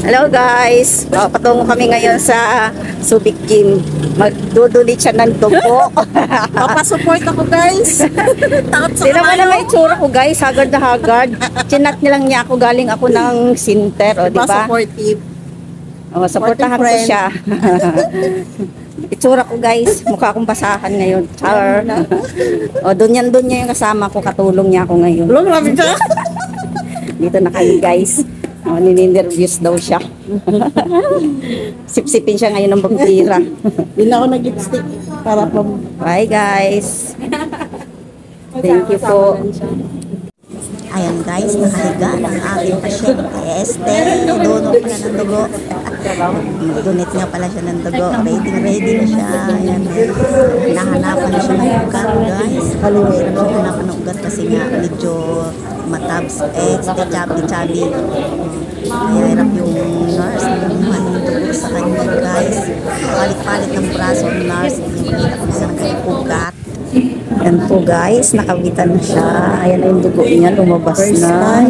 Hello guys, patungo kami ngayon sa Subic Gym. Magdudunit siya ng dugo. Papasupport ako guys. Takot sa Sino mo na may itsura ko guys, hagard na hagard. Chinat nilang niya ako, galing ako ng center, o di ba? Supportive. O, supportahan ko friend. siya. Itsura ko guys, mukha akong basahan ngayon. Char. O, doon niya yung kasama ko, katulong niya ako ngayon. Hello, grabe ka. Dito na kayo guys. O, nininterviews daw siya. Sipsipin siya ngayon ng vampira. Hindi na ako nag-lipstick para pa. Bye guys. Thank you po. Ayan guys, nakahiga ng ating pasyente. Dono pala ng dugo. Donate nga pala siya ng dugo. Ready na siya. Ayan. Nahanapan na siya ng ugat guys. Hirap siya hanapan ng ugat kasi nga medyo matabs. Chubby. Hirap yung nurse. Kumuha ng dugo sa kanya guys. Palit-palit ng braso ng nurse. Nakikita ko sa nagkalipugat. Yan po guys, nakabitan na siya. Ayan yung dugo niya, lumabas na.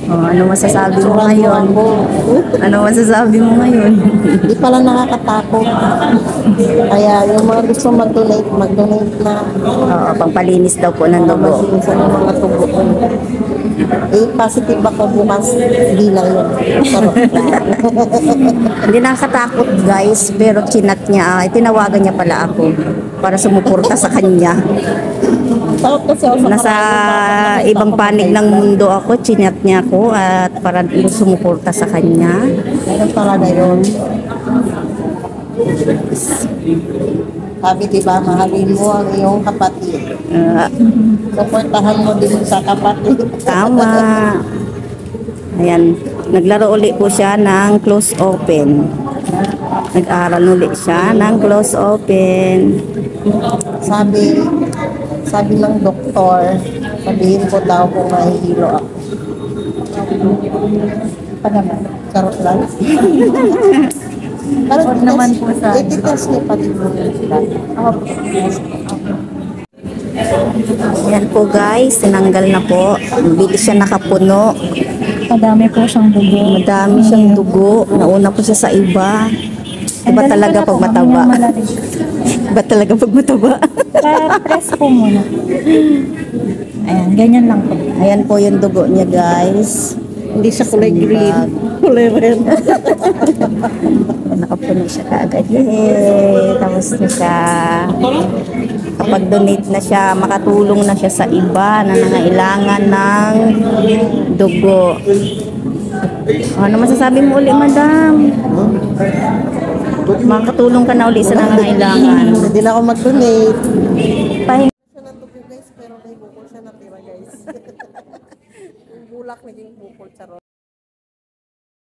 Ano masasabi mo ngayon? Ano masasabi mo ngayon? Hindi pala nakakatakot. Kaya yung mga gusto mag-donate na. Pangpalinis daw po ng dugo. Masinusan yung mga tubo ko. Positive ako bukas. Hindi lang yun. Hindi nakakatakot guys, pero chinat niya. Tinawagan niya pala ako para sumuporta sa kanya. Takot kasi ako sa Nasa ibang panig ng mundo ako, chinat niya ako at para sumuporta sa kanya. Ganun talaga yun. Sabi diba, mahalin mo ang iyong kapatid. Supportahan mo din sa kapatid. Tama. Ayan, naglaro uli po siya ng close open. Nag-aaral uli siya ng close open. Sabi ng doktor, sabihin ko daw kung mahihilo ako. Pa naman, charot lang. Parang naman po sa... Ititas niya pati po sila. Ayan po guys, tinanggal na po. Bilis siya nakapuno. Madami po siyang dugo. Madami siyang dugo. Nauna po siya sa iba. Iba talaga pag mataba. Iba talaga pag mataba. Press po muna. Ayan, ganyan lang po. Ayan po yung dugo niya guys. Hindi siya kulay green. Kulay red. Nakapuno siya kaagad. Yay! Tapos na siya. Kapag donate na siya, makatulong na siya sa iba na nangailangan ng dugo. Ano masasabi mo uli, madam? Makatulong ka na uli sa nangailangan. Hindi na ako mag-donate. Pahinga. Siya ng dugo guys, pero may bukol siya natira guys. Yung bulak naging bukol, charot.